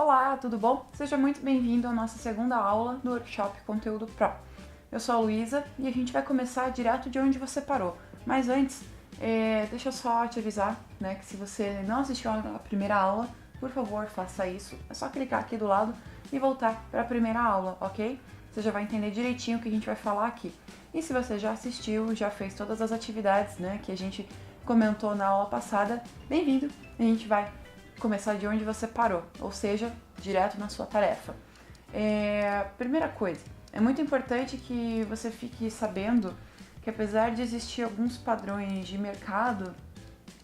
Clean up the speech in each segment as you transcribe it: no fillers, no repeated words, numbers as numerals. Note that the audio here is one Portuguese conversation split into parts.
Olá, tudo bom? Seja muito bem-vindo à nossa segunda aula do Workshop Conteúdo Pro. Eu sou a Luísa e a gente vai começar direto de onde você parou. Mas antes, deixa eu só te avisar, né, que se você não assistiu a primeira aula, por favor, faça isso. É só clicar aqui do lado e voltar para a primeira aula, ok? Você já vai entender direitinho o que a gente vai falar aqui. E se você já assistiu, já fez todas as atividades, né, que a gente comentou na aula passada, bem-vindo! A gente vai começar de onde você parou, ou seja, direto na sua tarefa. Primeira coisa, é muito importante que você fique sabendo que apesar de existir alguns padrões de mercado,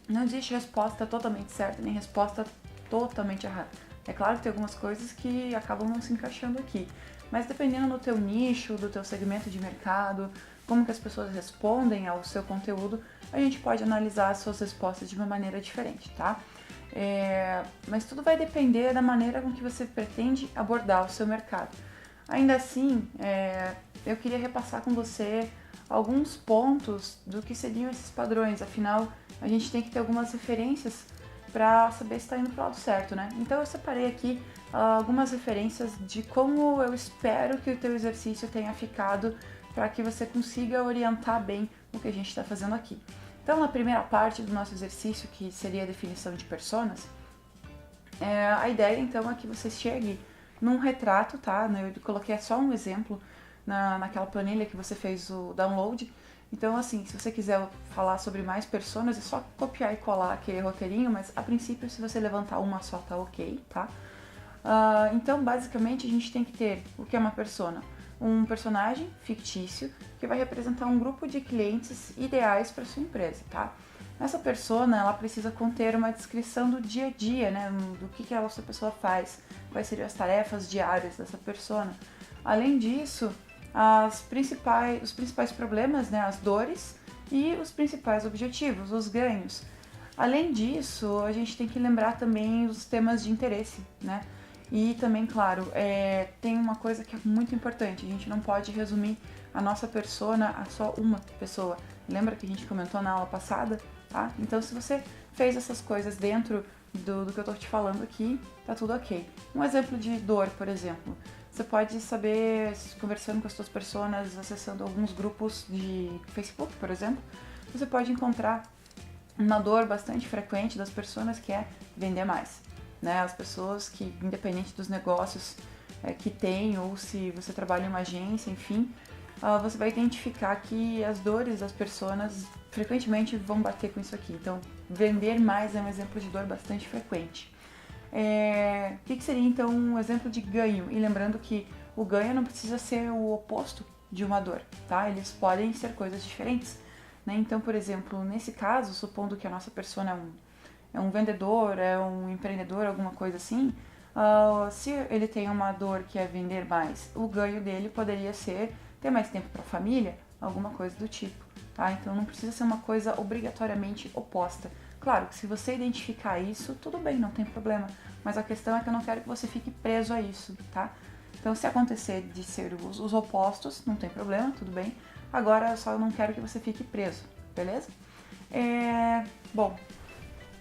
não existe resposta totalmente certa nem resposta totalmente errada. É claro que tem algumas coisas que acabam não se encaixando aqui, mas dependendo do teu nicho, do teu segmento de mercado, como que as pessoas respondem ao seu conteúdo, a gente pode analisar as suas respostas de uma maneira diferente, tá? Mas tudo vai depender da maneira com que você pretende abordar o seu mercado. Ainda assim, eu queria repassar com você alguns pontos do que seriam esses padrões, afinal, a gente tem que ter algumas referências para saber se está indo para o lado certo, né? Então eu separei aqui algumas referências de como eu espero que o teu exercício tenha ficado para que você consiga orientar bem o que a gente está fazendo aqui. Então, na primeira parte do nosso exercício, que seria a definição de personas, a ideia então é que você chegue num retrato, tá? Eu coloquei só um exemplo naquela planilha que você fez o download. Então, assim, se você quiser falar sobre mais personas, é só copiar e colar aquele roteirinho, mas a princípio, se você levantar uma só, tá ok, tá? Então, basicamente, a gente tem que ter o que é uma persona? Um personagem fictício que vai representar um grupo de clientes ideais para sua empresa, tá? Essa persona, ela precisa conter uma descrição do dia a dia, né? Do que essa pessoa faz, quais seriam as tarefas diárias dessa persona. Além disso, os principais problemas, né? As dores e os principais objetivos, os ganhos. Além disso, a gente tem que lembrar também os temas de interesse, né? E também, claro, tem uma coisa que é muito importante, a gente não pode resumir a nossa persona a só uma pessoa. Lembra que a gente comentou na aula passada? Tá? Então, se você fez essas coisas dentro do que eu tô te falando aqui, tá tudo ok. Um exemplo de dor, por exemplo. Você pode saber, conversando com as suas personas, acessando alguns grupos de Facebook, por exemplo, você pode encontrar uma dor bastante frequente das pessoas que é vender mais. Né, as pessoas que, independente dos negócios que tem, ou se você trabalha em uma agência, enfim, você vai identificar que as dores das pessoas frequentemente vão bater com isso aqui. Então, vender mais é um exemplo de dor bastante frequente. O que seria, então, um exemplo de ganho? E lembrando que o ganho não precisa ser o oposto de uma dor, tá? Eles podem ser coisas diferentes. Né? Então, por exemplo, nesse caso, supondo que a nossa persona é um vendedor, é um empreendedor, alguma coisa assim, se ele tem uma dor que é vender mais, o ganho dele poderia ser ter mais tempo para a família, alguma coisa do tipo, tá? Então não precisa ser uma coisa obrigatoriamente oposta. Claro que se você identificar isso, tudo bem, não tem problema, mas a questão é que eu não quero que você fique preso a isso, tá? Então se acontecer de ser os opostos, não tem problema, tudo bem. Agora eu só não quero que você fique preso, beleza? Bom,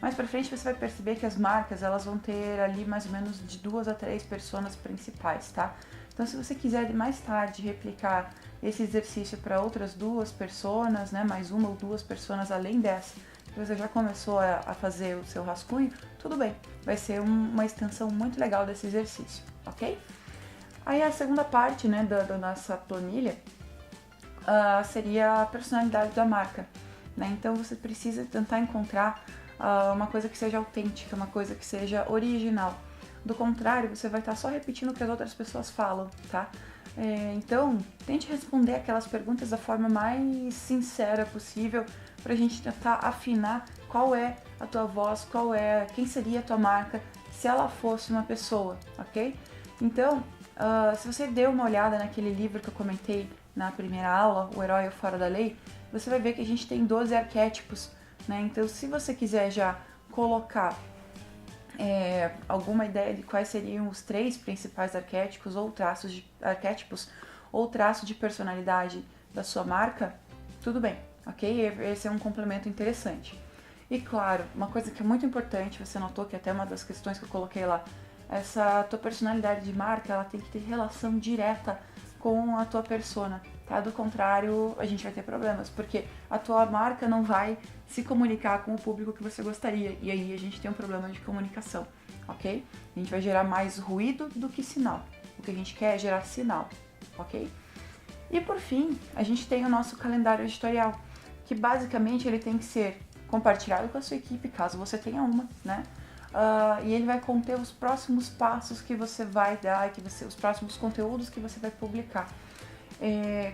mais pra frente você vai perceber que as marcas elas vão ter ali mais ou menos de 2 a 3 personas principais, tá? Então se você quiser mais tarde replicar esse exercício para outras 2 personas, né, mais uma ou 2 personas além dessa, que você já começou a fazer o seu rascunho, tudo bem, vai ser uma extensão muito legal desse exercício, ok? Aí a segunda parte, né, da nossa planilha seria a personalidade da marca, né? Então você precisa tentar encontrar uma coisa que seja autêntica, uma coisa que seja original. Do contrário, você vai estar só repetindo o que as outras pessoas falam, tá? Então, tente responder aquelas perguntas da forma mais sincera possível pra gente tentar afinar qual é a tua voz, quem seria a tua marca se ela fosse uma pessoa, ok? Então, se você deu uma olhada naquele livro que eu comentei na primeira aula, O Herói Fora da Lei, você vai ver que a gente tem 12 arquétipos, né? Então, se você quiser já colocar alguma ideia de quais seriam os 3 principais arquétipos ou traço de personalidade da sua marca, tudo bem, ok? Esse é um complemento interessante. E claro, uma coisa que é muito importante, você notou que até uma das questões que eu coloquei lá, essa tua personalidade de marca, ela tem que ter relação direta com a tua persona, tá? Do contrário, a gente vai ter problemas, porque a tua marca não vai se comunicar com o público que você gostaria, e aí a gente tem um problema de comunicação, ok? A gente vai gerar mais ruído do que sinal. O que a gente quer é gerar sinal, ok? E por fim, a gente tem o nosso calendário editorial, que basicamente ele tem que ser compartilhado com a sua equipe, caso você tenha uma, né? E ele vai conter os próximos passos que você vai dar, os próximos conteúdos que você vai publicar.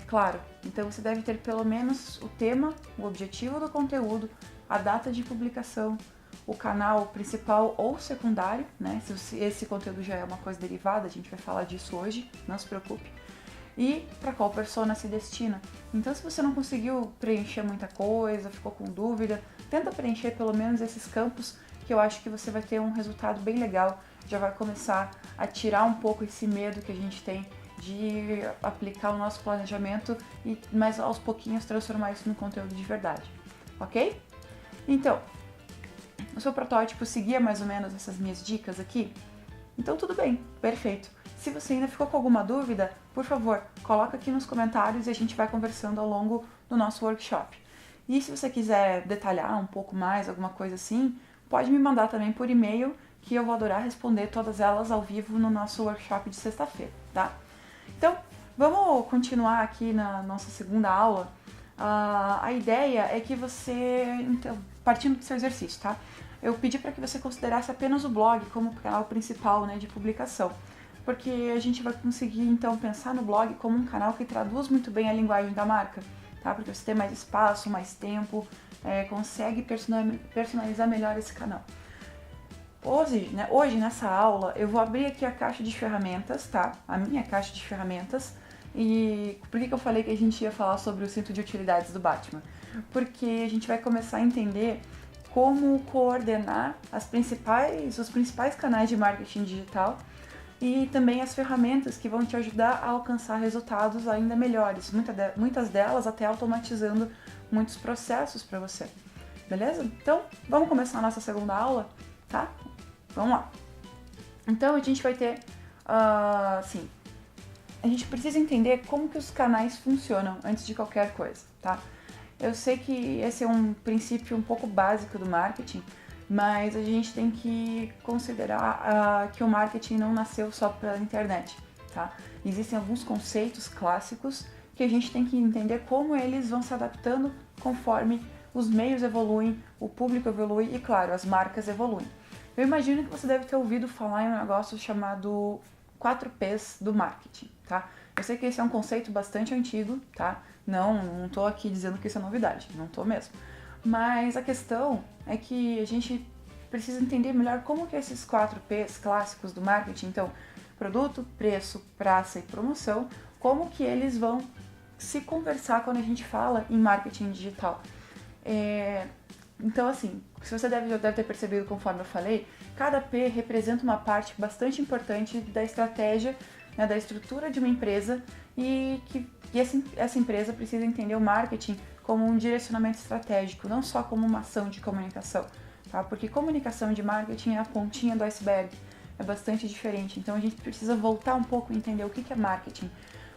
Claro, então você deve ter pelo menos o tema, o objetivo do conteúdo, a data de publicação, o canal principal ou secundário, né? Se esse conteúdo já é uma coisa derivada, a gente vai falar disso hoje, não se preocupe. E para qual persona se destina. Então, se você não conseguiu preencher muita coisa, ficou com dúvida, tenta preencher pelo menos esses campos, que eu acho que você vai ter um resultado bem legal, já vai começar a tirar um pouco esse medo que a gente tem de aplicar o nosso planejamento e mais aos pouquinhos transformar isso num conteúdo de verdade, ok? Então, o seu protótipo seguia mais ou menos essas minhas dicas aqui? Então tudo bem, perfeito. Se você ainda ficou com alguma dúvida, por favor, coloca aqui nos comentários e a gente vai conversando ao longo do nosso workshop. E se você quiser detalhar um pouco mais, alguma coisa assim, pode me mandar também por e-mail, que eu vou adorar responder todas elas ao vivo no nosso workshop de sexta-feira, tá? Então, vamos continuar aqui na nossa segunda aula. A ideia é que você, então, partindo do seu exercício, tá? Eu pedi para que você considerasse apenas o blog como canal principal, né, de publicação, porque a gente vai conseguir então pensar no blog como um canal que traduz muito bem a linguagem da marca, tá? Porque você tem mais espaço, mais tempo, consegue personalizar melhor esse canal. Hoje, nessa aula, eu vou abrir aqui a caixa de ferramentas, tá? A minha caixa de ferramentas. E por que eu falei que a gente ia falar sobre o cinto de utilidades do Batman? Porque a gente vai começar a entender como coordenar os principais canais de marketing digital e também as ferramentas que vão te ajudar a alcançar resultados ainda melhores, muitas delas até automatizando muitos processos para você, beleza? Então, vamos começar a nossa segunda aula, tá? Vamos lá. Então, a gente vai ter, a gente precisa entender como que os canais funcionam antes de qualquer coisa, tá? Eu sei que esse é um princípio um pouco básico do marketing, mas a gente tem que considerar que o marketing não nasceu só pela internet, tá? Existem alguns conceitos clássicos que a gente tem que entender como eles vão se adaptando conforme os meios evoluem, o público evolui e, claro, as marcas evoluem. Eu imagino que você deve ter ouvido falar em um negócio chamado 4Ps do marketing, tá? Eu sei que esse é um conceito bastante antigo, tá? Não tô aqui dizendo que isso é novidade, não tô mesmo. Mas a questão é que a gente precisa entender melhor como que esses 4Ps clássicos do marketing, então produto, preço, praça e promoção, como que eles vão se conversar quando a gente fala em marketing digital. Então, assim, se você deve ter percebido conforme eu falei, cada P representa uma parte bastante importante da estratégia, né, da estrutura de uma empresa e essa empresa precisa entender o marketing como um direcionamento estratégico, não só como uma ação de comunicação, tá? Porque comunicação de marketing é a pontinha do iceberg, é bastante diferente. Então a gente precisa voltar um pouco e entender o que é marketing.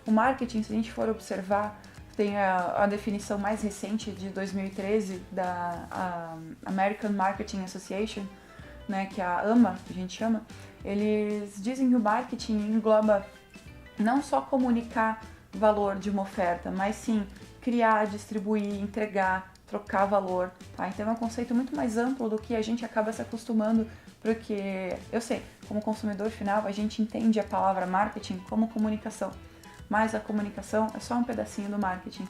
O marketing, se a gente for observar, tem a definição mais recente de 2013 da American Marketing Association, né, que é a AMA, que a gente chama. Eles dizem que o marketing engloba não só comunicar valor de uma oferta, mas sim criar, distribuir, entregar, trocar valor, tá? Então é um conceito muito mais amplo do que a gente acaba se acostumando, porque eu sei, como consumidor final, a gente entende a palavra marketing como comunicação, mas a comunicação é só um pedacinho do marketing.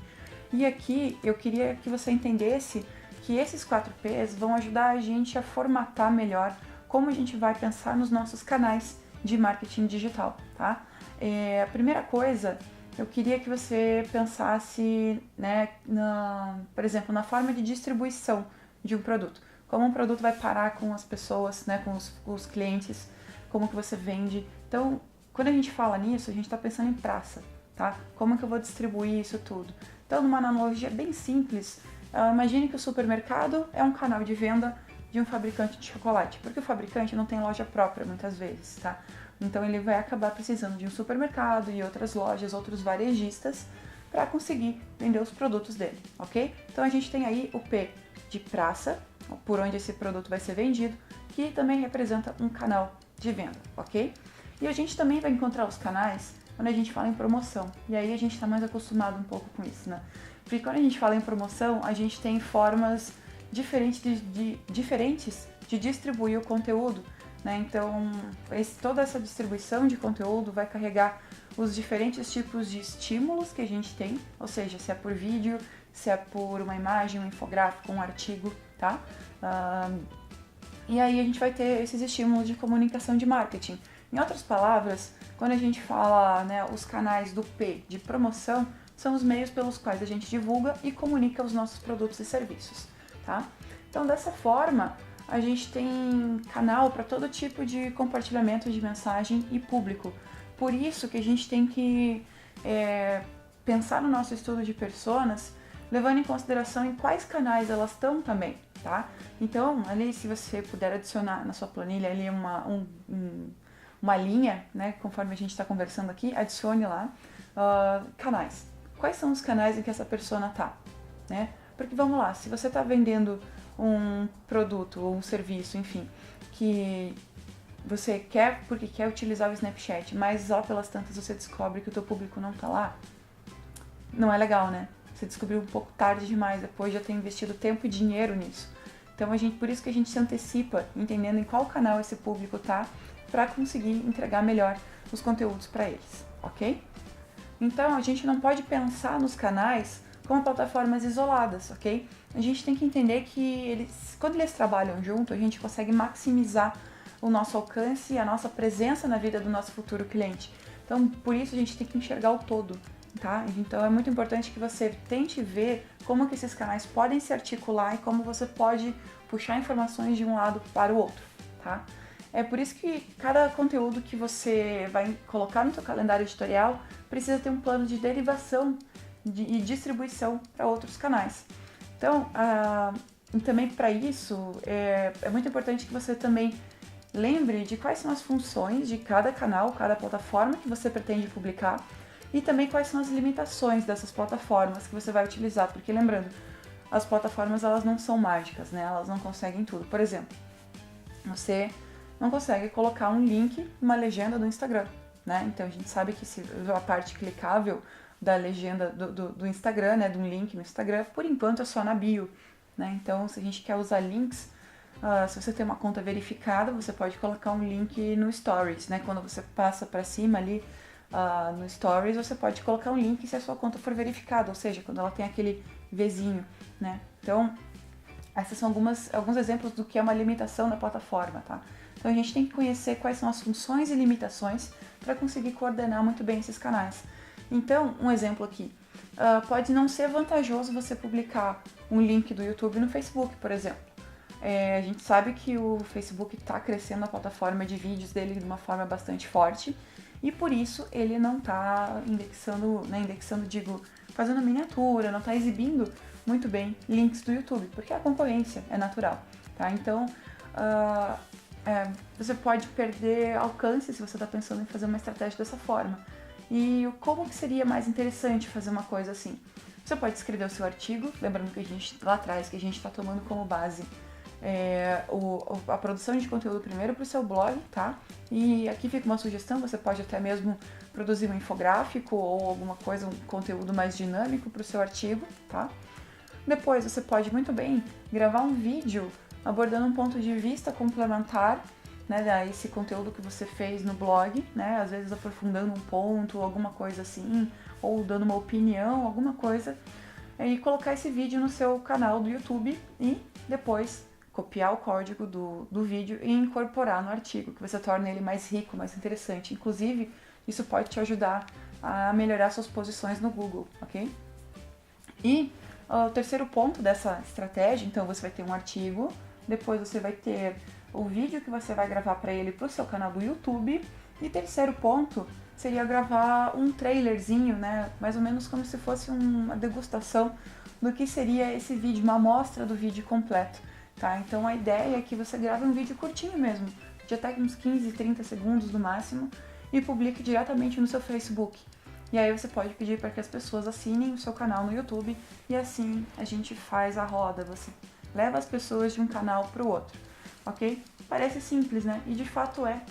E aqui eu queria que você entendesse que esses 4Ps vão ajudar a gente a formatar melhor como a gente vai pensar nos nossos canais de marketing digital, tá? A primeira coisa, eu queria que você pensasse, né, por exemplo, na forma de distribuição de um produto. Como um produto vai parar com as pessoas, né, com os clientes, como que você vende. Então, quando a gente fala nisso, a gente está pensando em praça, tá? Como que eu vou distribuir isso tudo? Então, numa analogia bem simples, imagine que o supermercado é um canal de venda de um fabricante de chocolate, porque o fabricante não tem loja própria muitas vezes, tá? Então ele vai acabar precisando de um supermercado e outras lojas, outros varejistas para conseguir vender os produtos dele, ok? Então a gente tem aí o P de praça, por onde esse produto vai ser vendido, que também representa um canal de venda, ok? E a gente também vai encontrar os canais quando a gente fala em promoção, e aí a gente está mais acostumado um pouco com isso, né? Porque quando a gente fala em promoção, a gente tem formas diferentes de distribuir o conteúdo, né? Então, toda essa distribuição de conteúdo vai carregar os diferentes tipos de estímulos que a gente tem, ou seja, se é por vídeo, se é por uma imagem, um infográfico, um artigo, tá? E aí a gente vai ter esses estímulos de comunicação de marketing. Em outras palavras, quando a gente fala, né, os canais do P de promoção, são os meios pelos quais a gente divulga e comunica os nossos produtos e serviços, tá? Então, dessa forma, a gente tem canal para todo tipo de compartilhamento de mensagem e público. Por isso que a gente tem que pensar no nosso estudo de personas, levando em consideração em quais canais elas estão também, tá? Então, ali, se você puder adicionar na sua planilha ali uma linha, né, conforme a gente está conversando aqui, adicione lá canais. Quais são os canais em que essa persona tá, né? Porque vamos lá, se você está vendendo um produto ou um serviço, enfim, que você quer porque quer utilizar o Snapchat, mas lá pelas tantas você descobre que o teu público não tá lá, não é legal, né? Você descobriu um pouco tarde demais, depois de já ter investido tempo e dinheiro nisso. Então por isso que a gente se antecipa, entendendo em qual canal esse público tá, para conseguir entregar melhor os conteúdos para eles, ok? Então a gente não pode pensar nos canais como plataformas isoladas, ok? A gente tem que entender que quando eles trabalham junto, a gente consegue maximizar o nosso alcance e a nossa presença na vida do nosso futuro cliente. Então, por isso a gente tem que enxergar o todo, tá? Então é muito importante que você tente ver como que esses canais podem se articular e como você pode puxar informações de um lado para o outro, tá? É por isso que cada conteúdo que você vai colocar no seu calendário editorial precisa ter um plano de derivação e distribuição para outros canais. Então, e também para isso, é muito importante que você também lembre de quais são as funções de cada canal, cada plataforma que você pretende publicar e também quais são as limitações dessas plataformas que você vai utilizar, porque lembrando, as plataformas elas não são mágicas, né? Elas não conseguem tudo. Por exemplo, você não consegue colocar um link, uma legenda do Instagram, né? Então a gente sabe que a parte clicável da legenda do Instagram, né, de um link no Instagram, por enquanto é só na bio, né? Então se a gente quer usar links, se você tem uma conta verificada, você pode colocar um link no Stories, né? Quando você passa para cima ali no Stories, você pode colocar um link se a sua conta for verificada, ou seja, quando ela tem aquele Vzinho, né? Então, esses são alguns exemplos do que é uma limitação da plataforma, tá? Então a gente tem que conhecer quais são as funções e limitações para conseguir coordenar muito bem esses canais. Então, um exemplo aqui, pode não ser vantajoso você publicar um link do YouTube no Facebook, por exemplo. A gente sabe que o Facebook está crescendo a plataforma de vídeos dele de uma forma bastante forte e por isso ele não está digo, fazendo miniatura, não está exibindo muito bem links do YouTube, porque a concorrência é natural, tá? Então, você pode perder alcance se você está pensando em fazer uma estratégia dessa forma. E como que seria mais interessante fazer uma coisa assim? Você pode escrever o seu artigo, lembrando que lá atrás que a gente está tomando como base a produção de conteúdo primeiro para o seu blog, tá? E aqui fica uma sugestão, você pode até mesmo produzir um infográfico ou alguma coisa, um conteúdo mais dinâmico para o seu artigo, tá? Depois você pode muito bem gravar um vídeo abordando um ponto de vista complementar, né, a esse conteúdo que você fez no blog, né, às vezes aprofundando um ponto, alguma coisa assim, ou dando uma opinião, alguma coisa, e colocar esse vídeo no seu canal do YouTube e depois copiar o código do vídeo e incorporar no artigo, que você torna ele mais rico, mais interessante. Inclusive, isso pode te ajudar a melhorar suas posições no Google, ok? E o terceiro ponto dessa estratégia, então você vai ter um artigo, depois você vai ter o vídeo que você vai gravar para ele para o seu canal do YouTube, e terceiro ponto seria gravar um trailerzinho, né, mais ou menos como se fosse uma degustação do que seria esse vídeo, uma amostra do vídeo completo. tá? Então a ideia é que você grave um vídeo curtinho mesmo, de até uns 15, 30 segundos no máximo, e publique diretamente no seu Facebook. E aí você pode pedir para que as pessoas assinem o seu canal no YouTube, e assim a gente faz a roda, você leva as pessoas de um canal para o outro, ok? Parece simples, né? E de fato é.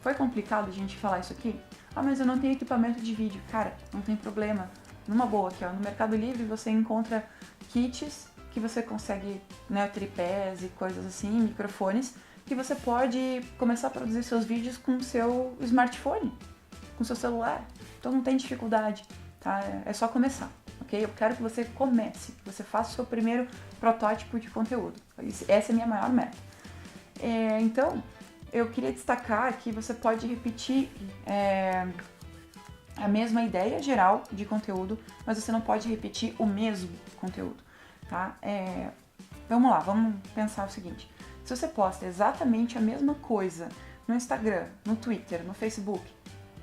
Foi complicado a gente falar isso aqui? Ah, mas eu não tenho equipamento de vídeo. Cara, não tem problema. Numa boa aqui, ó, no Mercado Livre você encontra kits que você consegue, né, tripés e coisas assim, microfones, que você pode começar a produzir seus vídeos com o seu smartphone, com o seu celular. Então não tem dificuldade, tá? É só começar, ok? Eu quero que você comece, que você faça o seu primeiro protótipo de conteúdo. Essa é a minha maior meta. Então, eu queria destacar que você pode repetir a mesma ideia geral de conteúdo, mas você não pode repetir o mesmo conteúdo, tá? Vamos lá, vamos pensar o seguinte. Se você posta exatamente a mesma coisa no Instagram, no Twitter, no Facebook,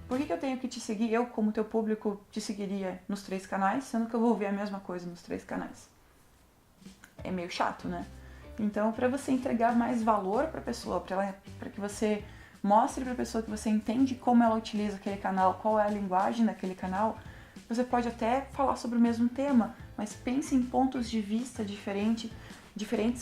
por que eu tenho que te seguir? Eu, como teu público, te seguiria nos 3 canais, sendo que eu vou ver a mesma coisa nos 3 canais. É meio chato, né? Então, para você entregar mais valor para a pessoa, para que você mostre para a pessoa que você entende como ela utiliza aquele canal, qual é a linguagem daquele canal, você pode até falar sobre o mesmo tema, mas pense em pontos de vista diferentes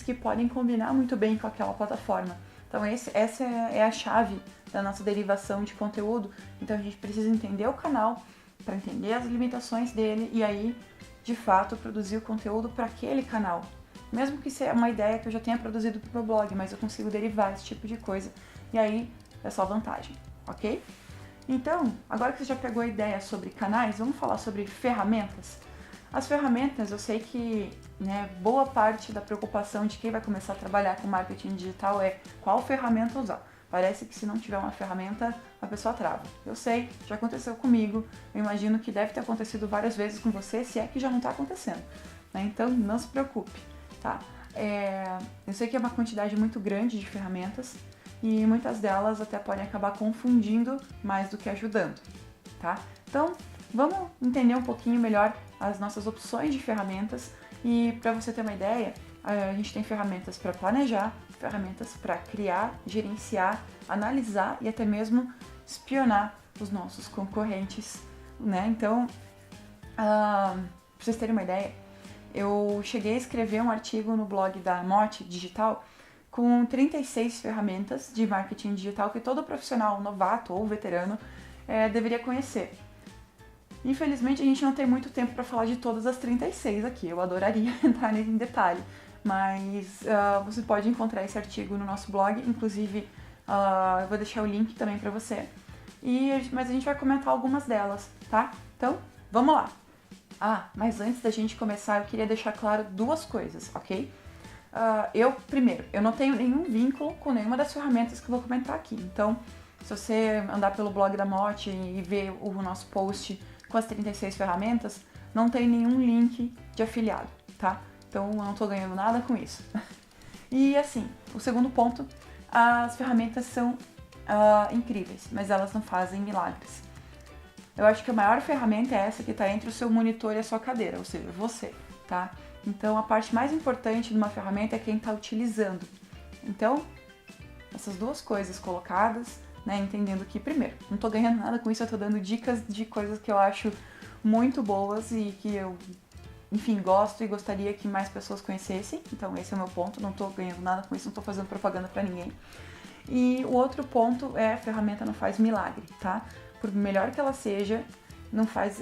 que podem combinar muito bem com aquela plataforma. Então, essa é a chave da nossa derivação de conteúdo. Então, a gente precisa entender o canal, para entender as limitações dele e aí, de fato, produzir o conteúdo para aquele canal. Mesmo que seja uma ideia que eu já tenha produzido para o meu blog, mas eu consigo derivar esse tipo de coisa. E aí é só vantagem, ok? Então, agora que você já pegou a ideia sobre canais, vamos falar sobre ferramentas. As ferramentas, eu sei que, né, boa parte da preocupação de quem vai começar a trabalhar com marketing digital é qual ferramenta usar. Parece que se não tiver uma ferramenta, a pessoa trava. Eu sei, já aconteceu comigo, eu imagino que deve ter acontecido várias vezes com você, se é que já não está acontecendo, né? Então, não se preocupe. Tá? Eu sei que é uma quantidade muito grande de ferramentas e muitas delas até podem acabar confundindo mais do que ajudando, tá? Então, vamos entender um pouquinho melhor as nossas opções de ferramentas e para você ter uma ideia, a gente tem ferramentas para planejar, ferramentas para criar, gerenciar, analisar e até mesmo espionar os nossos concorrentes, né? Então, para vocês terem uma ideia, eu cheguei a escrever um artigo no blog da Mote Digital com 36 ferramentas de marketing digital que todo profissional novato ou veterano deveria conhecer. Infelizmente a gente não tem muito tempo para falar de todas as 36 aqui, eu adoraria entrar em detalhe, mas você pode encontrar esse artigo no nosso blog, inclusive eu vou deixar o link também para você, mas a gente vai comentar algumas delas, tá? Então, vamos lá! Mas antes da gente começar, eu queria deixar claro 2 coisas, ok? Primeiro, eu não tenho nenhum vínculo com nenhuma das ferramentas que eu vou comentar aqui. Então, se você andar pelo blog da Mote e ver o nosso post com as 36 ferramentas, não tem nenhum link de afiliado, tá? Então, eu não tô ganhando nada com isso. E assim, o segundo ponto, as ferramentas são incríveis, mas elas não fazem milagres. Eu acho que a maior ferramenta é essa que está entre o seu monitor e a sua cadeira, ou seja, você, tá? Então, a parte mais importante de uma ferramenta é quem está utilizando. Então, essas 2 coisas colocadas, né, entendendo que, primeiro, não estou ganhando nada com isso, eu estou dando dicas de coisas que eu acho muito boas e que eu, enfim, gosto e gostaria que mais pessoas conhecessem. Então, esse é o meu ponto, não estou ganhando nada com isso, não estou fazendo propaganda para ninguém. E o outro ponto é a ferramenta não faz milagre, tá? Por melhor que ela seja,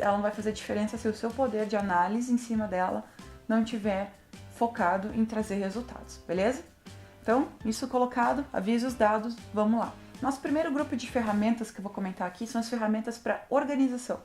ela não vai fazer diferença se o seu poder de análise em cima dela não tiver focado em trazer resultados, beleza? Então, isso colocado, avisos dados, vamos lá. Nosso primeiro grupo de ferramentas que eu vou comentar aqui são as ferramentas para organização.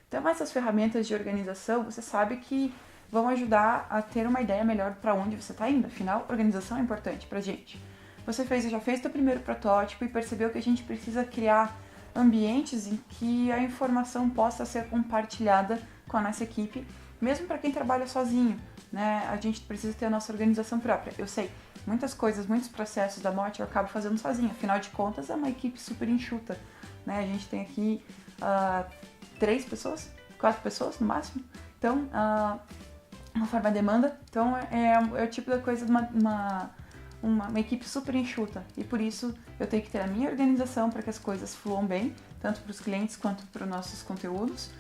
Então, essas ferramentas de organização, você sabe que vão ajudar a ter uma ideia melhor para onde você está indo. Afinal, organização é importante para a gente. Você já fez o primeiro protótipo e percebeu que a gente precisa criar ambientes em que a informação possa ser compartilhada com a nossa equipe, mesmo para quem trabalha sozinho, né? A gente precisa ter a nossa organização própria. Eu sei, muitas coisas, muitos processos da Mote eu acabo fazendo sozinha, afinal de contas é uma equipe super enxuta, né? A gente tem aqui 3 pessoas, 4 pessoas no máximo, então conforme a demanda. Então é o tipo da coisa de uma equipe super enxuta, e por isso eu tenho que ter a minha organização para que as coisas fluam bem, tanto para os clientes quanto para os nossos conteúdos,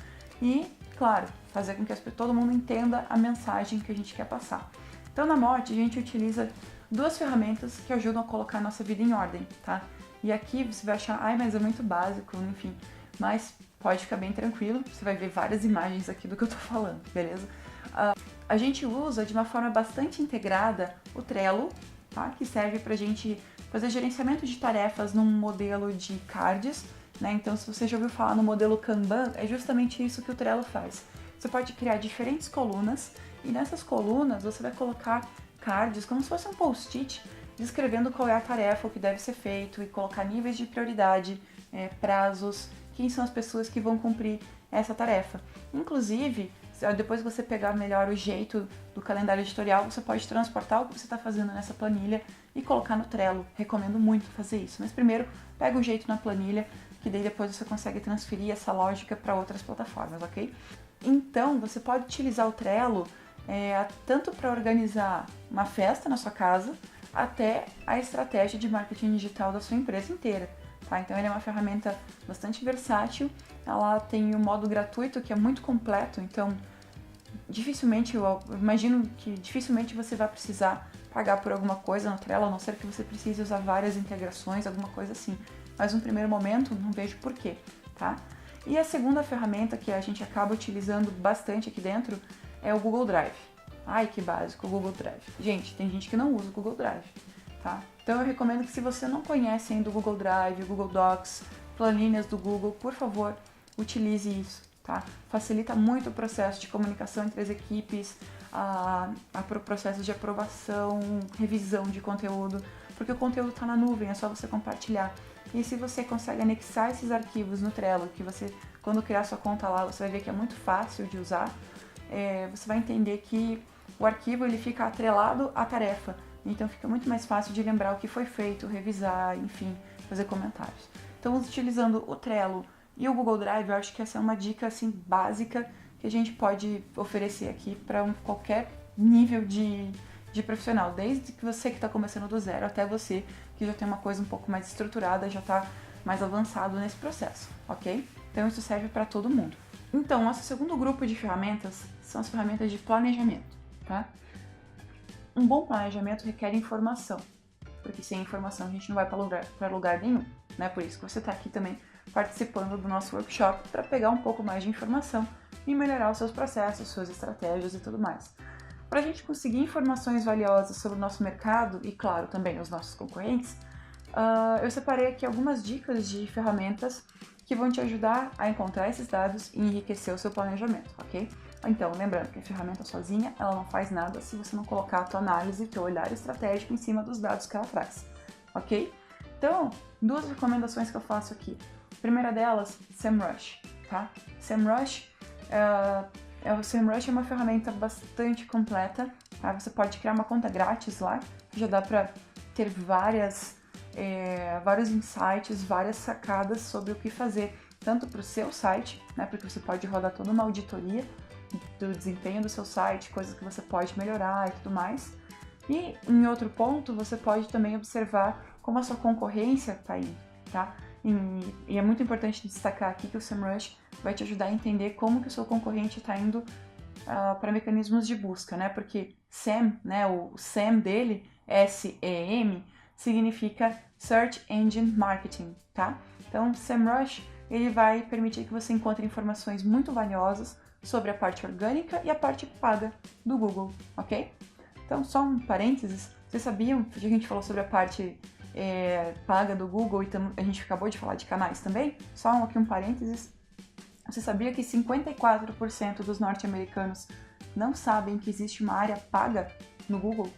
e, claro, fazer com que todo mundo entenda a mensagem que a gente quer passar. Então, na Morte, a gente utiliza duas ferramentas que ajudam a colocar a nossa vida em ordem, tá? E aqui você vai achar, mas é muito básico, enfim, mas pode ficar bem tranquilo, você vai ver várias imagens aqui do que eu tô falando, beleza? A gente usa de uma forma bastante integrada o Trello, tá? Que serve pra gente fazer gerenciamento de tarefas num modelo de cards, né? Então, se você já ouviu falar no modelo Kanban, é justamente isso que o Trello faz. Você pode criar diferentes colunas, e nessas colunas você vai colocar cards como se fosse um post-it, descrevendo qual é a tarefa, o que deve ser feito, e colocar níveis de prioridade, prazos, quem são as pessoas que vão cumprir essa tarefa. Inclusive, depois que você pegar melhor o jeito do calendário editorial, você pode transportar o que você está fazendo nessa planilha e colocar no Trello. Recomendo muito fazer isso. Mas primeiro, pega o jeito na planilha, que daí depois você consegue transferir essa lógica para outras plataformas, ok? Então, você pode utilizar o Trello tanto para organizar uma festa na sua casa, até a estratégia de marketing digital da sua empresa inteira. Tá? Então, ele é uma ferramenta bastante versátil. Ela tem um modo gratuito que é muito completo, então eu imagino que dificilmente você vai precisar pagar por alguma coisa no Trello, a não ser que você precise usar várias integrações, alguma coisa assim. Mas no primeiro momento, não vejo porquê, tá? E a segunda ferramenta que a gente acaba utilizando bastante aqui dentro é o Google Drive. Ai, que básico, o Google Drive. Gente, tem gente que não usa o Google Drive, tá? Então eu recomendo que, se você não conhece ainda o Google Drive, o Google Docs, planilhas do Google, por favor, utilize isso, tá? Facilita muito o processo de comunicação entre as equipes, processo de aprovação, revisão de conteúdo, porque o conteúdo está na nuvem, é só você compartilhar. E se você consegue anexar esses arquivos no Trello, que você, quando criar sua conta lá, você vai ver que é muito fácil de usar, você vai entender que o arquivo ele fica atrelado à tarefa, então fica muito mais fácil de lembrar o que foi feito, revisar, enfim, fazer comentários. Então, utilizando o Trello e o Google Drive, eu acho que essa é uma dica assim básica que a gente pode oferecer aqui para qualquer nível de profissional, desde que você que está começando do zero até você que já tem uma coisa um pouco mais estruturada, já está mais avançado nesse processo, ok? Então isso serve para todo mundo. Então, nosso segundo grupo de ferramentas são as ferramentas de planejamento, tá? Um bom planejamento requer informação, porque sem informação a gente não vai para lugar nenhum, né? Por isso que você está aqui também participando do nosso workshop para pegar um pouco mais de informação e melhorar os seus processos, suas estratégias e tudo mais. Para a gente conseguir informações valiosas sobre o nosso mercado e, claro, também os nossos concorrentes, eu separei aqui algumas dicas de ferramentas que vão te ajudar a encontrar esses dados e enriquecer o seu planejamento, ok? Então, lembrando que a ferramenta sozinha, ela não faz nada se você não colocar a tua análise e teu olhar estratégico em cima dos dados que ela traz, ok? Então, duas recomendações que eu faço aqui. A primeira delas, SEMrush, tá? SEMrush é uma ferramenta bastante completa, tá? Você pode criar uma conta grátis lá, que já dá para ter vários insights, várias sacadas sobre o que fazer, tanto para o seu site, né? Porque você pode rodar toda uma auditoria do desempenho do seu site, coisas que você pode melhorar e tudo mais. E em outro ponto, você pode também observar como a sua concorrência está indo, tá? E é muito importante destacar aqui que o SEMrush vai te ajudar a entender como que o seu concorrente está indo para mecanismos de busca, né? Porque SEM, né, o SEM dele, SEM, significa Search Engine Marketing, tá? Então, SEMrush, ele vai permitir que você encontre informações muito valiosas sobre a parte orgânica e a parte paga do Google, ok? Então, só um parênteses, vocês sabiam que a gente falou sobre a parte paga do Google e a gente acabou de falar de canais também? Só aqui um parênteses, você sabia que 54% dos norte-americanos não sabem que existe uma área paga no Google?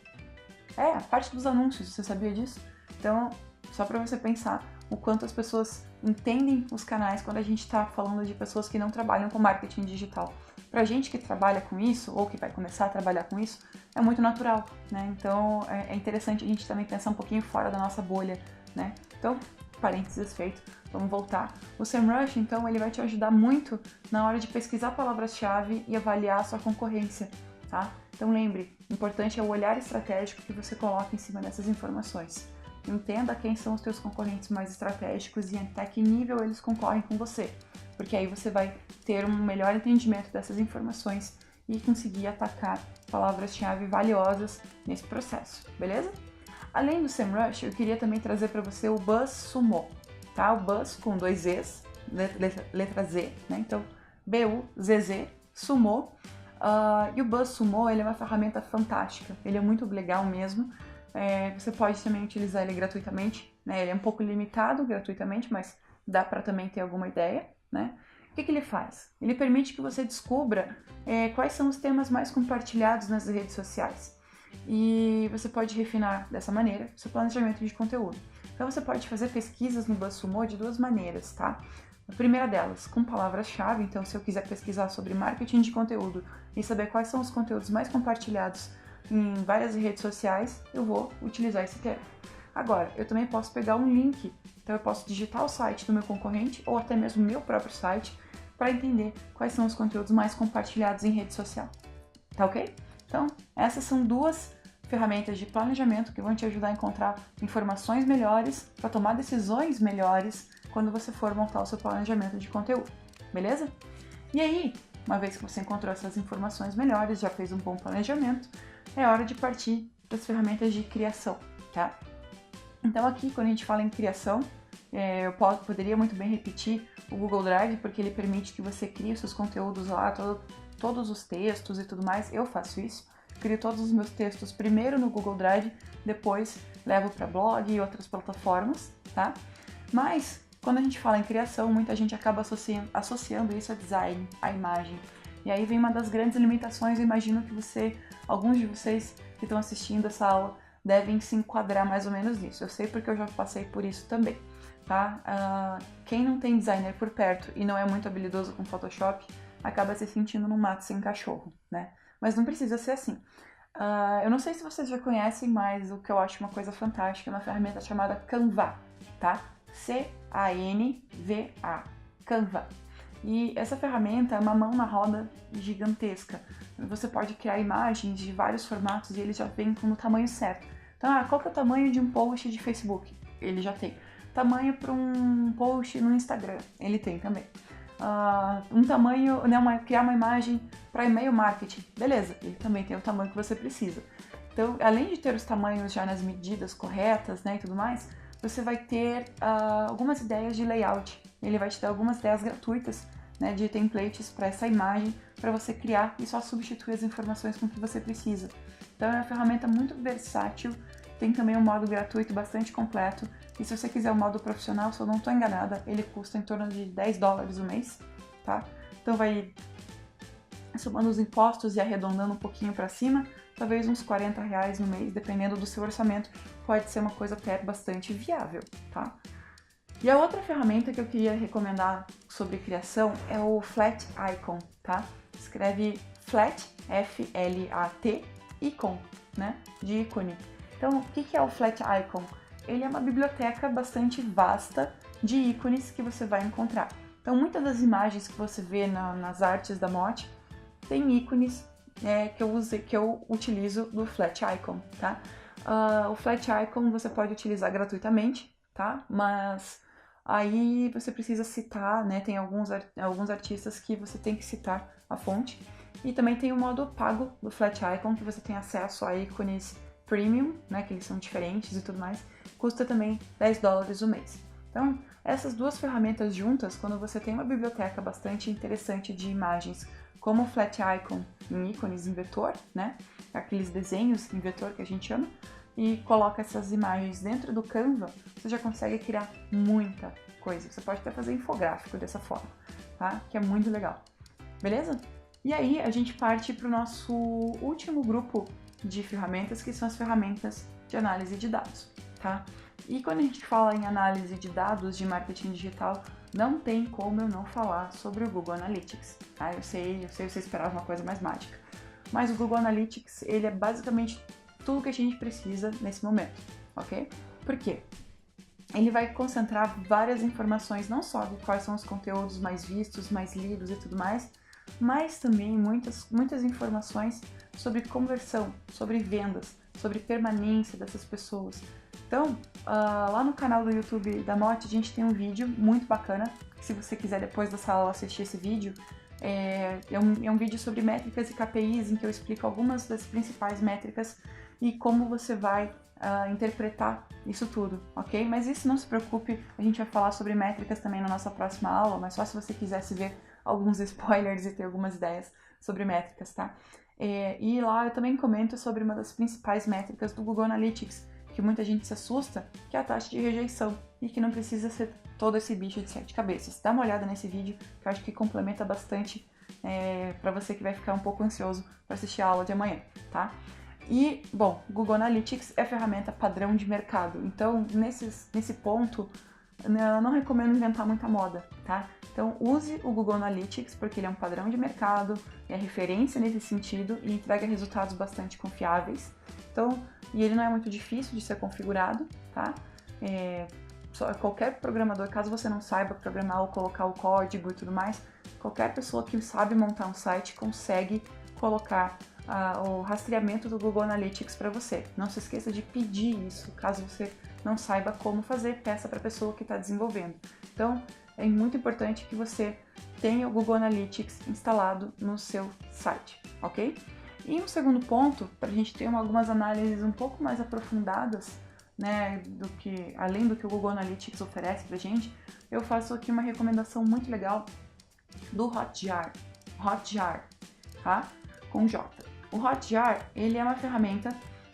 A parte dos anúncios, você sabia disso? Então, só para você pensar o quanto as pessoas entendem os canais quando a gente está falando de pessoas que não trabalham com marketing digital. Pra gente que trabalha com isso, ou que vai começar a trabalhar com isso, é muito natural, né? Então, é interessante a gente também pensar um pouquinho fora da nossa bolha, né? Então, parênteses feito, vamos voltar. O SEMrush, então, ele vai te ajudar muito na hora de pesquisar palavras-chave e avaliar a sua concorrência, tá? Então lembre, o importante é o olhar estratégico que você coloca em cima dessas informações. Entenda quem são os teus concorrentes mais estratégicos e até que nível eles concorrem com você, porque aí você vai ter um melhor entendimento dessas informações e conseguir atacar palavras-chave valiosas nesse processo, beleza? Além do SEMrush, eu queria também trazer para você o BuzzSumo, tá? O Buzz com 2 Zs, letra Z, né? Então, B-U-Z-Z, Sumo. E o BuzzSumo, ele é uma ferramenta fantástica, ele é muito legal mesmo. Você pode também utilizar ele gratuitamente, né? Ele é um pouco limitado gratuitamente, mas dá para também ter alguma ideia, né? O que ele faz? Ele permite que você descubra quais são os temas mais compartilhados nas redes sociais. E você pode refinar dessa maneira o seu planejamento de conteúdo. Então você pode fazer pesquisas no BuzzSumo de 2 maneiras, tá? A primeira delas, com palavras-chave. Então, se eu quiser pesquisar sobre marketing de conteúdo e saber quais são os conteúdos mais compartilhados em várias redes sociais, eu vou utilizar esse termo. Agora, eu também posso pegar um link, então eu posso digitar o site do meu concorrente ou até mesmo o meu próprio site para entender quais são os conteúdos mais compartilhados em rede social. Tá ok? Então, essas são 2 ferramentas de planejamento que vão te ajudar a encontrar informações melhores para tomar decisões melhores quando você for montar o seu planejamento de conteúdo, beleza? E aí, uma vez que você encontrou essas informações melhores, já fez um bom planejamento, é hora de partir para as ferramentas de criação, tá? Então aqui, quando a gente fala em criação, eu poderia muito bem repetir o Google Drive, porque ele permite que você crie os seus conteúdos lá, todos os textos e tudo mais. Eu faço isso, crio todos os meus textos primeiro no Google Drive, depois levo para blog e outras plataformas, tá? Mas, quando a gente fala em criação, muita gente acaba associando isso a design, a imagem. E aí vem uma das grandes limitações. Eu imagino que alguns de vocês que estão assistindo essa aula devem se enquadrar mais ou menos nisso. Eu sei porque eu já passei por isso também, tá? Quem não tem designer por perto e não é muito habilidoso com Photoshop, acaba se sentindo num mato sem cachorro, né? Mas não precisa ser assim. Eu não sei se vocês já conhecem, mas o que eu acho uma coisa fantástica é uma ferramenta chamada Canva, tá? C-A-N-V-A, Canva. E essa ferramenta é uma mão na roda gigantesca. Você pode criar imagens de vários formatos e ele já vem com o tamanho certo. Então, qual que é o tamanho de um post de Facebook? Ele já tem. Tamanho para um post no Instagram? Ele tem também. Um tamanho, né, criar uma imagem para e-mail marketing? Beleza, ele também tem o tamanho que você precisa. Então, além de ter os tamanhos já nas medidas corretas, né, e tudo mais, você vai ter algumas ideias de layout. Ele vai te dar algumas ideias gratuitas, né, de templates para essa imagem, para você criar e só substituir as informações com que você precisa. Então é uma ferramenta muito versátil, tem também um modo gratuito bastante completo, e se você quiser o modo profissional, se eu não estou enganada, ele custa em torno de $10 o mês, tá? Então vai somando os impostos e arredondando um pouquinho para cima, talvez uns R$40 no mês, dependendo do seu orçamento, pode ser uma coisa até bastante viável, tá? E a outra ferramenta que eu queria recomendar sobre criação é o Flat Icon, tá? Escreve Flat, F-L-A-T, Icon, né? De ícone. Então, o que é o Flat Icon? Ele é uma biblioteca bastante vasta de ícones que você vai encontrar. Então, muitas das imagens que você vê nas artes da Mote tem ícones que eu utilizo do Flat Icon, tá? O Flat Icon você pode utilizar gratuitamente, tá? Mas aí você precisa citar, né? Tem alguns artistas que você tem que citar a fonte. E também tem o modo pago do Flat Icon, que você tem acesso a ícones premium, né? Que eles são diferentes e tudo mais. Custa também $10 o mês. Então, essas 2 ferramentas juntas, quando você tem uma biblioteca bastante interessante de imagens, como o Flat Icon em ícones em vetor, né? Aqueles desenhos em vetor que a gente chama, e coloca essas imagens dentro do Canva, você já consegue criar muita coisa. Você pode até fazer infográfico dessa forma, tá? Que é muito legal. Beleza? E aí a gente parte para o nosso último grupo de ferramentas, que são as ferramentas de análise de dados, tá? E quando a gente fala em análise de dados de marketing digital, não tem como eu não falar sobre o Google Analytics, tá? Eu sei você esperava uma coisa mais mágica. Mas o Google Analytics, ele é basicamente tudo que a gente precisa nesse momento, ok? Por quê? Ele vai concentrar várias informações, não só de quais são os conteúdos mais vistos, mais lidos e tudo mais, mas também muitas informações sobre conversão, sobre vendas, sobre permanência dessas pessoas. Então, lá no canal do YouTube da Mote, a gente tem um vídeo muito bacana. Se você quiser depois dessa aula assistir esse vídeo, é um vídeo sobre métricas e KPIs, em que eu explico algumas das principais métricas e como você vai interpretar isso tudo, ok? Mas isso, não se preocupe, a gente vai falar sobre métricas também na nossa próxima aula, mas só se você quisesse ver alguns spoilers e ter algumas ideias sobre métricas, tá? E lá eu também comento sobre uma das principais métricas do Google Analytics, que muita gente se assusta, que é a taxa de rejeição, e que não precisa ser todo esse bicho de 7 cabeças. Dá uma olhada nesse vídeo, que eu acho que complementa bastante para você que vai ficar um pouco ansioso para assistir a aula de amanhã, tá? E, bom, Google Analytics é ferramenta padrão de mercado, então nesse ponto eu não recomendo inventar muita moda, tá? Então use o Google Analytics porque ele é um padrão de mercado, é referência nesse sentido e entrega resultados bastante confiáveis. Então, e ele não é muito difícil de ser configurado, tá? Qualquer programador, caso você não saiba programar ou colocar o código e tudo mais, qualquer pessoa que sabe montar um site consegue colocar o rastreamento do Google Analytics para você. Não se esqueça de pedir isso, caso você não saiba como fazer, peça para a pessoa que está desenvolvendo. Então, é muito importante que você tenha o Google Analytics instalado no seu site, ok? E um segundo ponto, para a gente ter algumas análises um pouco mais aprofundadas, né, além do que o Google Analytics oferece para a gente, eu faço aqui uma recomendação muito legal do Hotjar, tá? Com J. O Hotjar, ele é uma ferramenta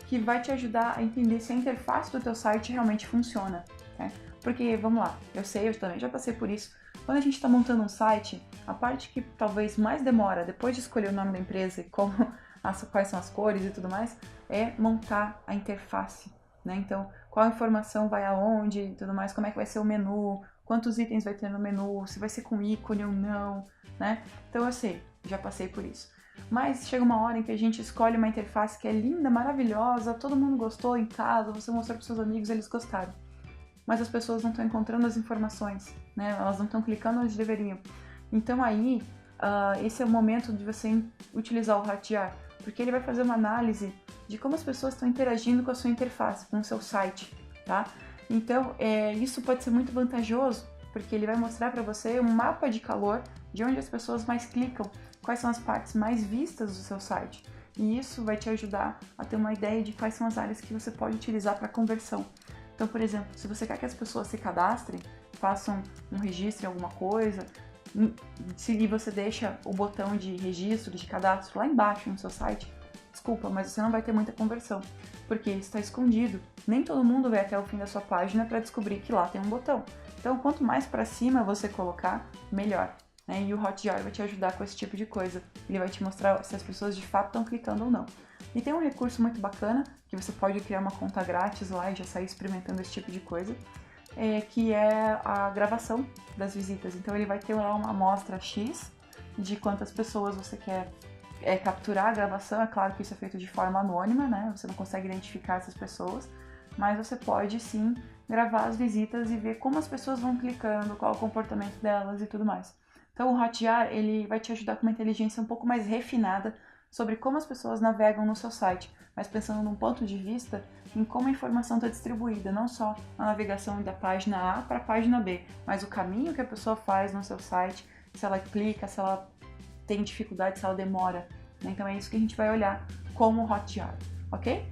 que vai te ajudar a entender se a interface do teu site realmente funciona, né? Porque, vamos lá, eu também já passei por isso. Quando a gente está montando um site, a parte que talvez mais demora, depois de escolher o nome da empresa e quais são as cores e tudo mais, é montar a interface, né? Então, qual informação vai aonde e tudo mais, como é que vai ser o menu, quantos itens vai ter no menu, se vai ser com ícone ou não, né? Então eu sei, já passei por isso. Mas chega uma hora em que a gente escolhe uma interface que é linda, maravilhosa, todo mundo gostou em casa, você mostrou para seus amigos, eles gostaram. Mas as pessoas não estão encontrando as informações, né? Elas não estão clicando onde deveriam. Então aí, esse é o momento de você utilizar o Hotjar, porque ele vai fazer uma análise de como as pessoas estão interagindo com a sua interface, com o seu site, tá? Então, isso pode ser muito vantajoso, porque ele vai mostrar para você um mapa de calor de onde as pessoas mais clicam, quais são as partes mais vistas do seu site. E isso vai te ajudar a ter uma ideia de quais são as áreas que você pode utilizar para conversão. Então, por exemplo, se você quer que as pessoas se cadastrem, façam um registro em alguma coisa, e você deixa o botão de registro, de cadastro lá embaixo no seu site, desculpa, mas você não vai ter muita conversão, porque ele está escondido. Nem todo mundo vai até o fim da sua página para descobrir que lá tem um botão. Então, quanto mais para cima você colocar, melhor, né? E o Hotjar vai te ajudar com esse tipo de coisa. Ele vai te mostrar se as pessoas de fato estão clicando ou não. E tem um recurso muito bacana, que você pode criar uma conta grátis lá e já sair experimentando esse tipo de coisa, que é a gravação das visitas. Então ele vai ter lá uma amostra X de quantas pessoas você quer capturar a gravação. É claro que isso é feito de forma anônima, né? Você não consegue identificar essas pessoas, mas você pode sim gravar as visitas e ver como as pessoas vão clicando, qual é o comportamento delas e tudo mais. Então o Hotjar, ele vai te ajudar com uma inteligência um pouco mais refinada sobre como as pessoas navegam no seu site, mas pensando num ponto de vista em como a informação está distribuída, não só a navegação da página A para a página B, mas o caminho que a pessoa faz no seu site, se ela clica, se ela tem dificuldade, se ela demora, né? Então é isso que a gente vai olhar como o Hotjar, ok?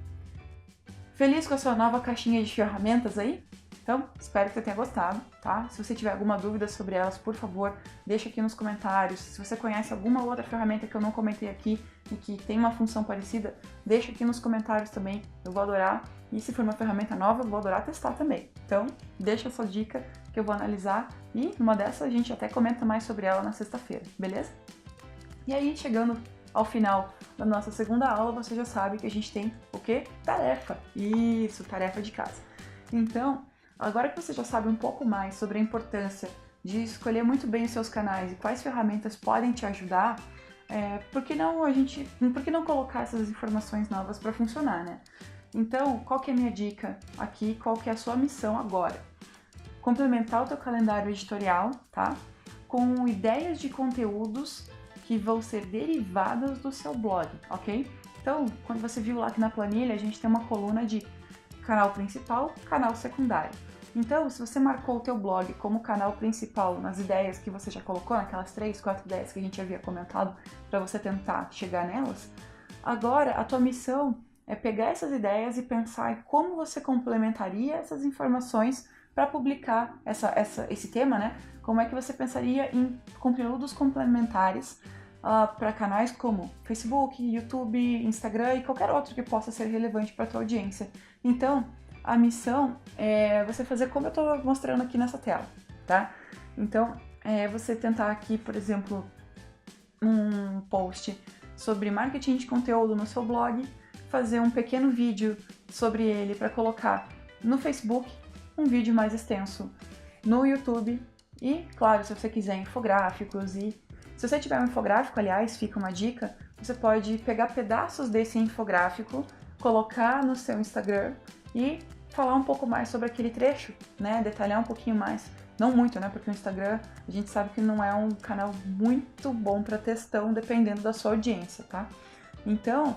Feliz com a sua nova caixinha de ferramentas aí? Então, espero que você tenha gostado, tá? Se você tiver alguma dúvida sobre elas, por favor, deixa aqui nos comentários. Se você conhece alguma outra ferramenta que eu não comentei aqui e que tem uma função parecida, deixa aqui nos comentários também, eu vou adorar. E se for uma ferramenta nova, eu vou adorar testar também. Então, deixa a sua dica que eu vou analisar e numa dessas a gente até comenta mais sobre ela na sexta-feira, beleza? E aí, chegando ao final da nossa segunda aula, você já sabe que a gente tem o quê? Tarefa. Isso, tarefa de casa. Então, agora que você já sabe um pouco mais sobre a importância de escolher muito bem os seus canais e quais ferramentas podem te ajudar, por que não colocar essas informações novas para funcionar, né? Então, qual que é a minha dica aqui? Qual que é a sua missão agora? Complementar o teu calendário editorial, tá? Com ideias de conteúdos que vão ser derivadas do seu blog, ok? Então, quando você viu lá que na planilha, a gente tem uma coluna de canal principal, canal secundário. Então, se você marcou o teu blog como canal principal nas ideias que você já colocou, naquelas 3, 4 ideias que a gente havia comentado, para você tentar chegar nelas, agora a tua missão é pegar essas ideias e pensar em como você complementaria essas informações para publicar esse tema, né? Como é que você pensaria em conteúdos complementares para canais como Facebook, YouTube, Instagram e qualquer outro que possa ser relevante para a tua audiência. Então, a missão é você fazer como eu estou mostrando aqui nessa tela, tá? Então, você tentar aqui, por exemplo, um post sobre marketing de conteúdo no seu blog, fazer um pequeno vídeo sobre ele para colocar no Facebook, um vídeo mais extenso no YouTube e, claro, se você quiser infográficos e se você tiver um infográfico, aliás, fica uma dica, você pode pegar pedaços desse infográfico, colocar no seu Instagram e falar um pouco mais sobre aquele trecho, né? Detalhar um pouquinho mais. Não muito, né? Porque o Instagram, a gente sabe que não é um canal muito bom para textão, dependendo da sua audiência, tá? Então,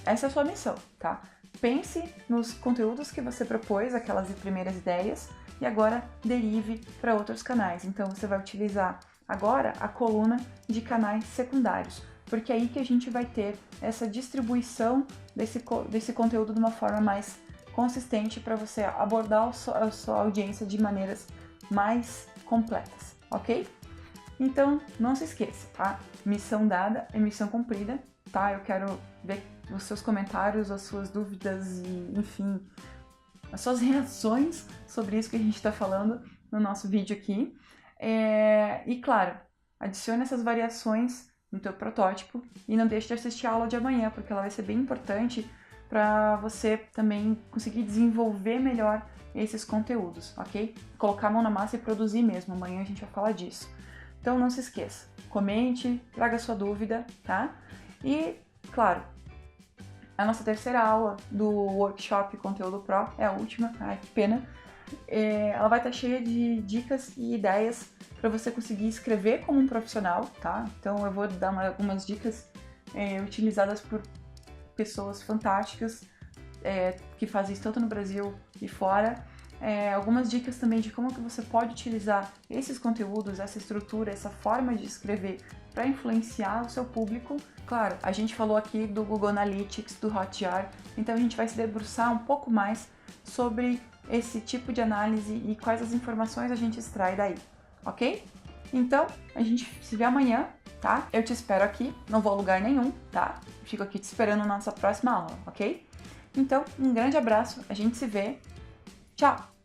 essa é a sua missão, tá? Pense nos conteúdos que você propôs, aquelas primeiras ideias, e agora derive para outros canais. Então, você vai utilizar agora a coluna de canais secundários, porque é aí que a gente vai ter essa distribuição desse conteúdo de uma forma mais consistente para você abordar a sua audiência de maneiras mais completas, ok? Então, não se esqueça, tá? Missão dada é missão cumprida, tá? Eu quero ver os seus comentários, as suas dúvidas e, enfim, as suas reações sobre isso que a gente está falando no nosso vídeo aqui. E claro, adicione essas variações no teu protótipo e não deixe de assistir a aula de amanhã, porque ela vai ser bem importante para você também conseguir desenvolver melhor esses conteúdos, ok? Colocar a mão na massa e produzir mesmo, amanhã a gente vai falar disso. Então não se esqueça, comente, traga sua dúvida, tá? E, claro, a nossa terceira aula do workshop Conteúdo Pro é a última, ai que pena. Ela vai estar cheia de dicas e ideias para você conseguir escrever como um profissional, tá? Então eu vou dar algumas dicas utilizadas por pessoas fantásticas que fazem isso tanto no Brasil e fora. Algumas dicas também de como que você pode utilizar esses conteúdos, essa estrutura, essa forma de escrever para influenciar o seu público. Claro, a gente falou aqui do Google Analytics, do Hotjar, então a gente vai se debruçar um pouco mais sobre esse tipo de análise e quais as informações a gente extrai daí, ok? Então, a gente se vê amanhã, tá? Eu te espero aqui, não vou a lugar nenhum, tá? Fico aqui te esperando na nossa próxima aula, ok? Então, um grande abraço, a gente se vê. Tchau!